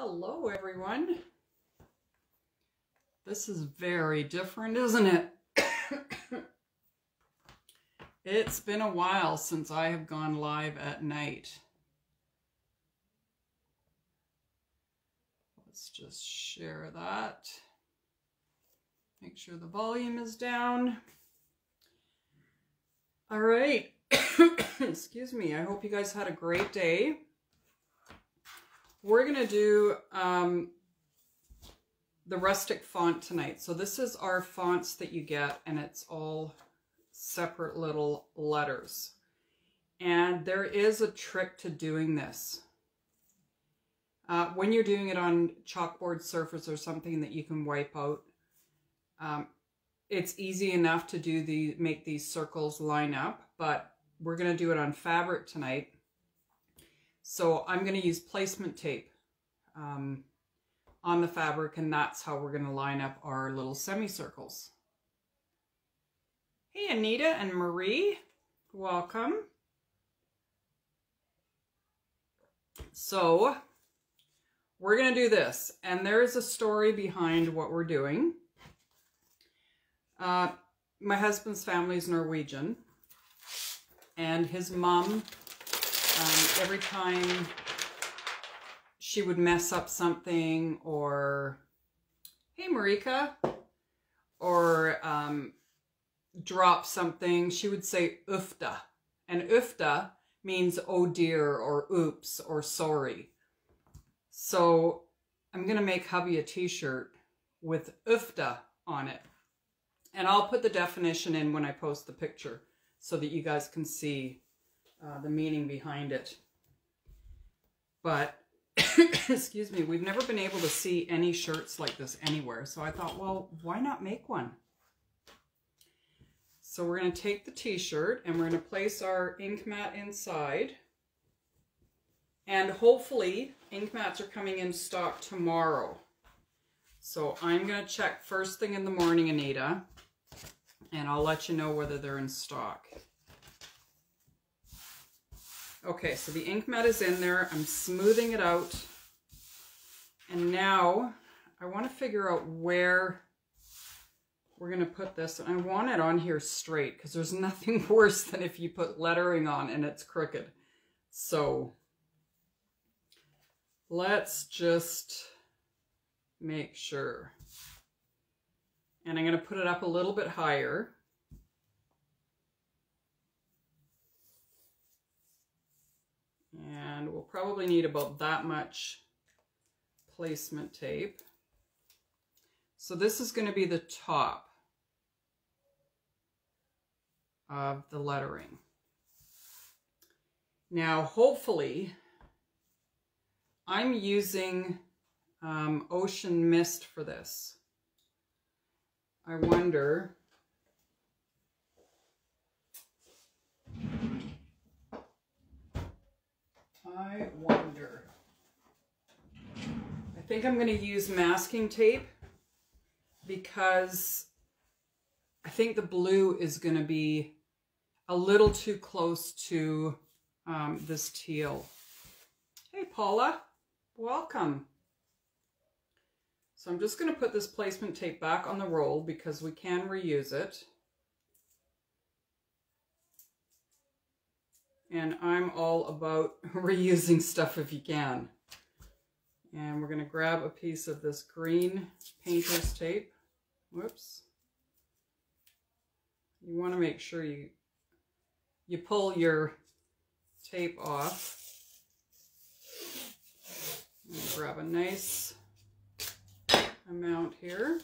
Hello everyone. This is very different, isn't it? It's been a while since I have gone live at night. Let's just share that. Make sure the volume is down. All right. Excuse me. I hope you guys had a great day. We're going to do the Rustic font tonight. So this is our fonts that you get, and it's all separate little letters. And there is a trick to doing this. When you're doing it on chalkboard surface or something that you can wipe out, it's easy enough to make these circles line up, but we're going to do it on fabric tonight. So I'm going to use placement tape on the fabric, and that's how we're going to line up our little semicircles. Hey Anita and Marie, welcome. So we're going to do this, and there is a story behind what we're doing. My husband's family is Norwegian, and his mom, every time she would mess up something, or, hey Marika, or drop something, she would say ufta. And ufta means oh dear, or oops, or sorry. So I'm going to make hubby a t-shirt with ufta on it. And I'll put the definition in when I post the picture so that you guys can see the meaning behind it. But, excuse me, we've never been able to see any shirts like this anywhere. So I thought, well, why not make one? So we're going to take the t-shirt and we're going to place our ink mat inside. And hopefully ink mats are coming in stock tomorrow. So I'm going to check first thing in the morning, Anita, and I'll let you know whether they're in stock. Okay, so the ink mat is in there. I'm smoothing it out. And now I want to figure out where we're going to put this. I want it on here straight because there's nothing worse than if you put lettering on and it's crooked. So let's just make sure. And I'm going to put it up a little bit higher. And we'll probably need about that much placement tape. So this is going to be the top of the lettering. Now, hopefully, I'm using Ocean Mist for this. I wonder. I think I'm going to use masking tape because I think the blue is going to be a little too close to this teal. Hey Paula, welcome. So I'm just going to put this placement tape back on the roll because we can reuse it. And I'm all about reusing stuff if you can. And we're going to grab a piece of this green painter's tape. Whoops. You want to make sure you pull your tape off. Grab a nice amount here.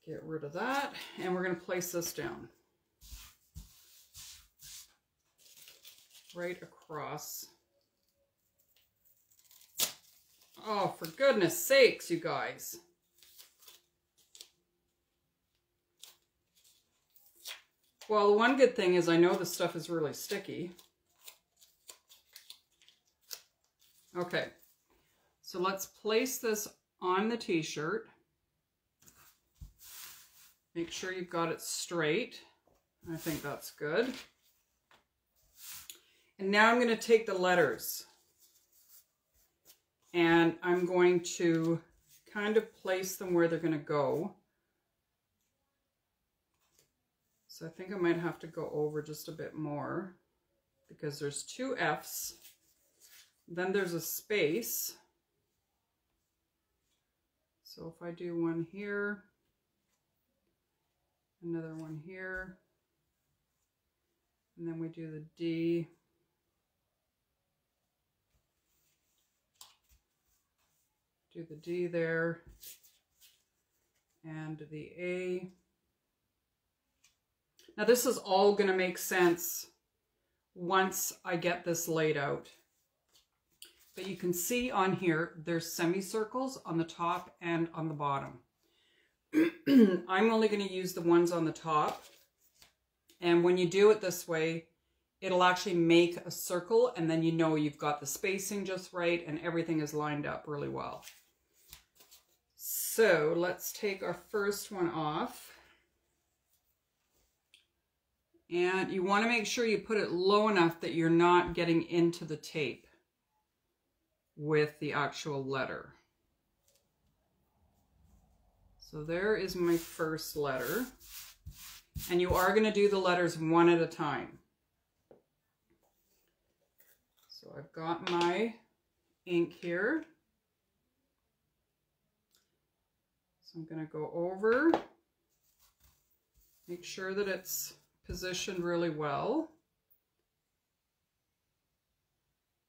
Get rid of that, and we're going to place this down right across. Oh, for goodness sakes, you guys. Well, the one good thing is I know this stuff is really sticky. Okay, so let's place this on the t-shirt. Make sure you've got it straight. I think that's good. And now I'm going to take the letters and I'm going to kind of place them where they're going to go. So I think I might have to go over just a bit more because there's two F's. Then there's a space. So if I do one here, another one here, and then we do the D. Do the D there, and the A. Now this is all going to make sense once I get this laid out. But you can see on here, there's semicircles on the top and on the bottom. I'm only going to use the ones on the top. And when you do it this way, it'll actually make a circle, and then you know you've got the spacing just right and everything is lined up really well. So let's take our first one off. And you want to make sure you put it low enough that you're not getting into the tape with the actual letter. So there is my first letter. And you are going to do the letters one at a time. So I've got my ink here. So I'm going to go over, make sure that it's positioned really well.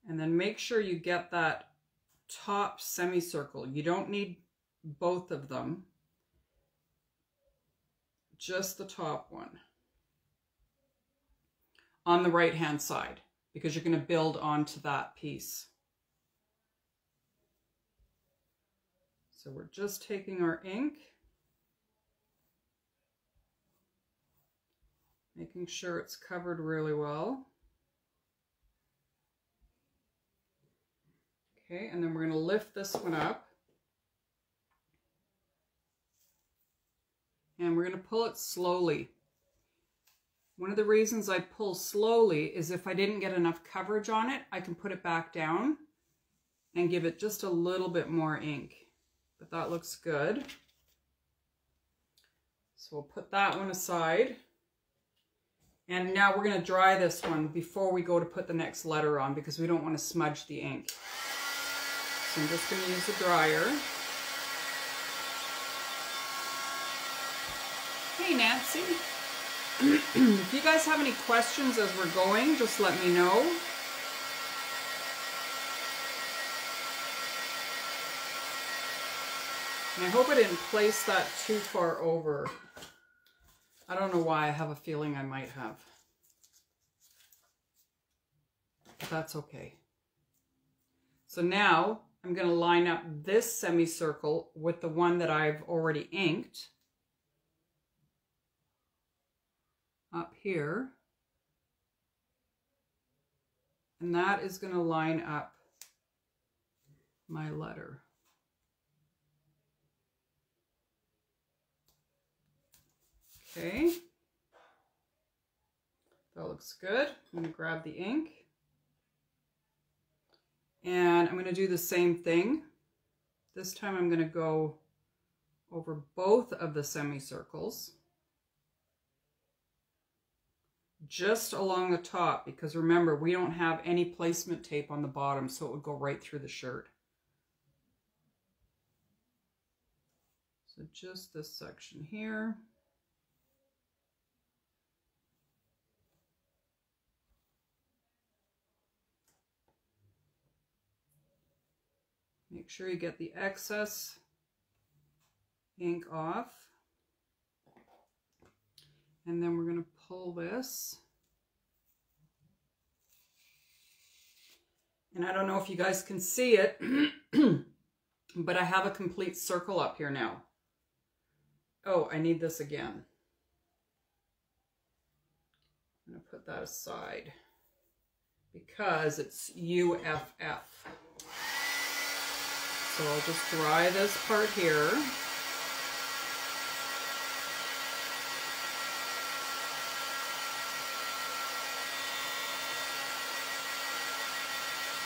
And then make sure you get that top semicircle. You don't need both of them, just the top one on the right hand side, because you're going to build onto that piece. So we're just taking our ink, making sure it's covered really well. Okay, and then we're going to lift this one up. And we're going to pull it slowly. One of the reasons I pull slowly is if I didn't get enough coverage on it, I can put it back down and give it just a little bit more ink. But that looks good. So we'll put that one aside. And now we're going to dry this one before we go to put the next letter on, because we don't want to smudge the ink. So I'm just going to use the dryer. Hey Nancy. If you guys have any questions as we're going, just let me know. And I hope I didn't place that too far over. I don't know why, I have a feeling I might have. But that's okay. So now I'm going to line up this semicircle with the one that I've already inked up here. And that is going to line up my letter. Okay, that looks good. I'm going to grab the ink. And I'm going to do the same thing. This time I'm going to go over both of the semicircles. Just along the top, because remember, we don't have any placement tape on the bottom, so it would go right through the shirt. So just this section here. Make sure you get the excess ink off. And then we're going to pull this. And I don't know if you guys can see it, but I have a complete circle up here now. Oh, I need this again. I'm going to put that aside because it's UFF. So I'll just dry this part here.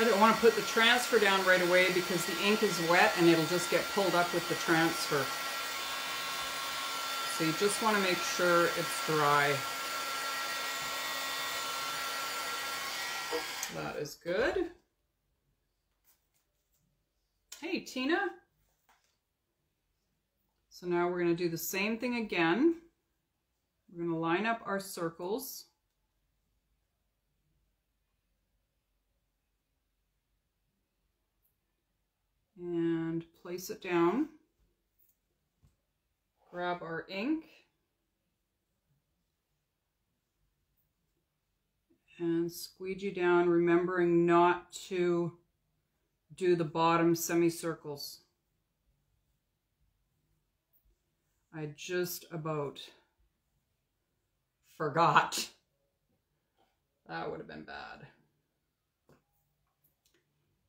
I don't want to put the transfer down right away because the ink is wet and it'll just get pulled up with the transfer. So you just want to make sure it's dry. That is good. Hey, Tina. So now we're going to do the same thing again. We're going to line up our circles. And place it down. Grab our ink. And squeegee down, remembering not to do the bottom semicircles. I just about forgot. That would have been bad.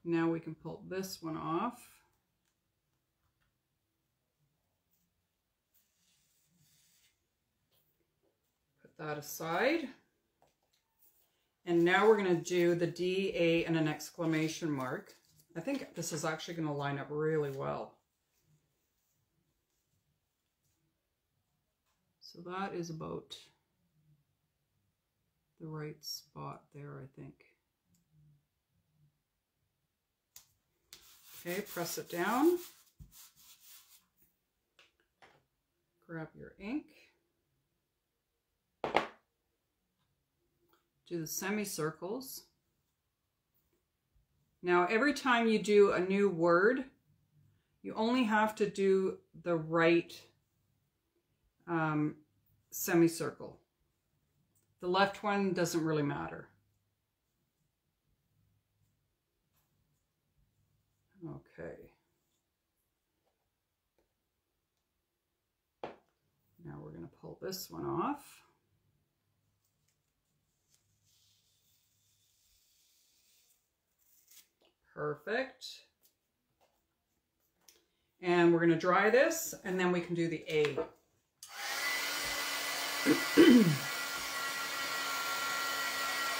Now we can pull this one off. Put that aside. And now we're going to do the D, A, and an exclamation mark. I think this is actually going to line up really well. So that is about the right spot there, I think. Okay, press it down. Grab your ink. Do the semicircles. Now, every time you do a new word, you only have to do the right semicircle. The left one doesn't really matter. Okay. Now we're going to pull this one off. Perfect. And we're going to dry this, and then we can do the A.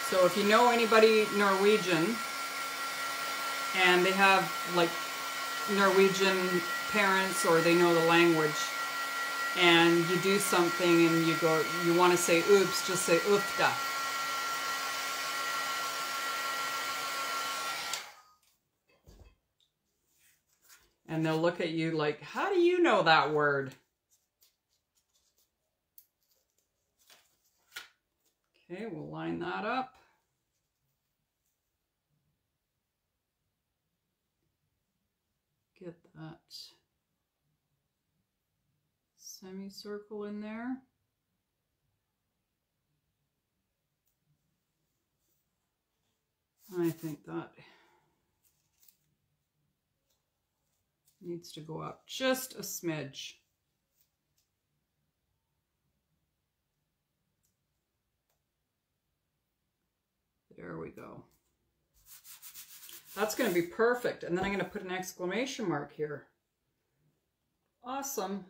So if you know anybody Norwegian and they have like Norwegian parents or they know the language and you do something and you want to say oops, just say oofda. And they'll look at you like, how do you know that word? Okay, we'll line that up. Get that semicircle in there. I think that needs to go up just a smidge. There we go. That's going to be perfect. And then I'm going to put an exclamation mark here. Awesome.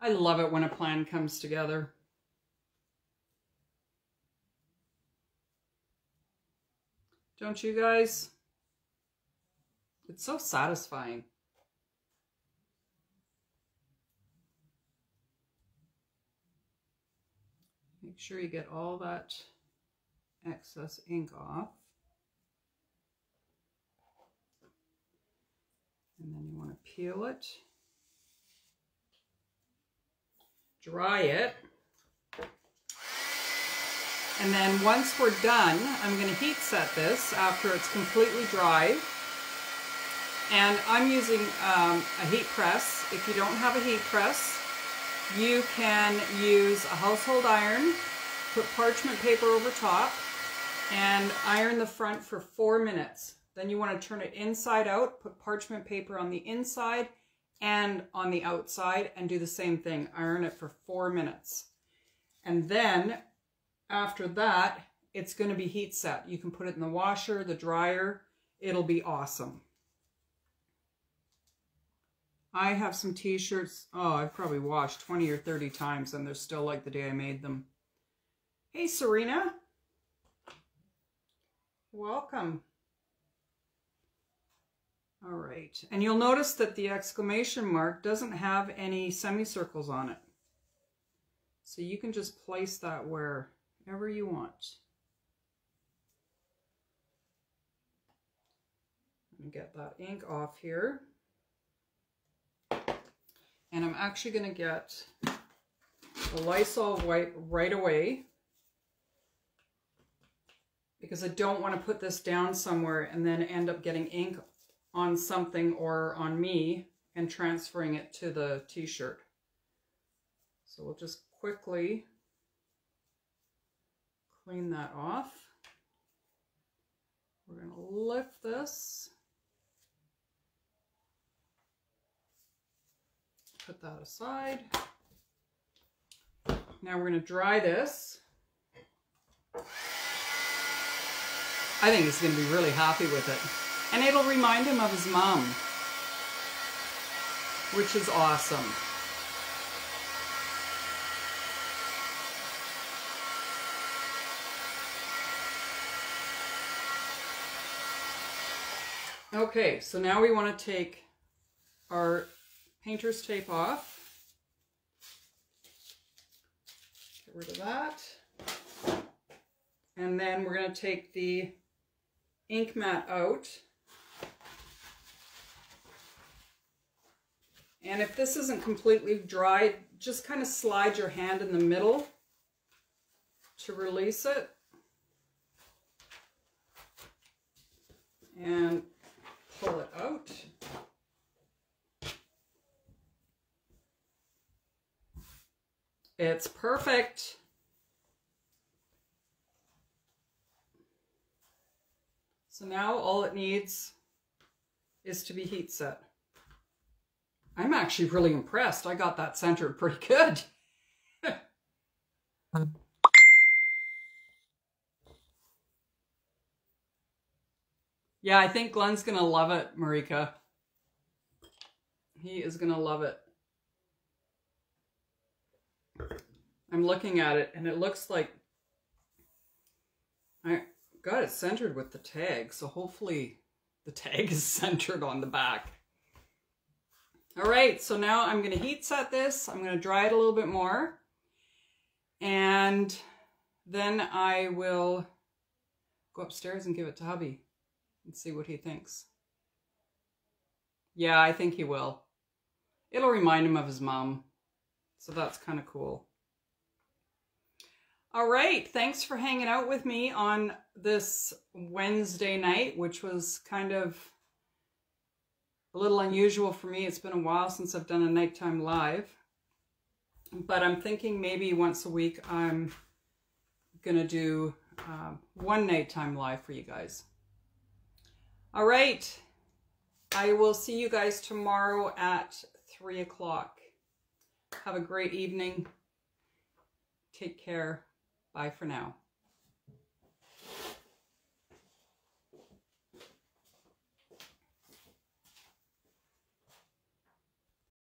I love it when a plan comes together. Don't you guys? It's so satisfying. Make sure you get all that excess ink off. And then you want to peel it. Dry it. And then once we're done, I'm going to heat set this after it's completely dry. And I'm using a heat press. If you don't have a heat press, you can use a household iron, put parchment paper over top, and iron the front for 4 minutes. Then you want to turn it inside out, put parchment paper on the inside and on the outside, and do the same thing. Iron it for 4 minutes. And then after that, it's going to be heat set. You can put it in the washer, the dryer. It'll be awesome. I have some t-shirts, oh, I've probably washed 20 or 30 times and they're still like the day I made them. Hey, Serena. Welcome. All right, and you'll notice that the exclamation mark doesn't have any semicircles on it. So you can just place that wherever you want. And get that ink off here. And I'm actually going to get the Lysol white right away, because I don't want to put this down somewhere and then end up getting ink on something or on me and transferring it to the t-shirt. So we'll just quickly clean that off. We're going to lift this, put that aside. Now we're going to dry this. I think he's going to be really happy with it. And it'll remind him of his mom, which is awesome. Okay, so now we want to take our painter's tape off. Get rid of that. And then we're going to take the ink mat out. And if this isn't completely dry, just kind of slide your hand in the middle to release it. And pull it out. It's perfect. So now all it needs is to be heat set. I'm actually really impressed. I got that centered pretty good. Yeah, I think Glenn's gonna love it, Marika. He is gonna love it. I'm looking at it and it looks like I got it centered with the tag, so hopefully the tag is centered on the back. All right, so now I'm going to heat set this. I'm going to dry it a little bit more. And then I will go upstairs and give it to hubby and see what he thinks. Yeah, I think he will. It'll remind him of his mom. So that's kind of cool. All right, thanks for hanging out with me on this Wednesday night, which was kind of a little unusual for me. It's been a while since I've done a nighttime live, but I'm thinking maybe once a week I'm gonna do one nighttime live for you guys. All right, I will see you guys tomorrow at 3 o'clock. Have a great evening. Take care. Bye for now.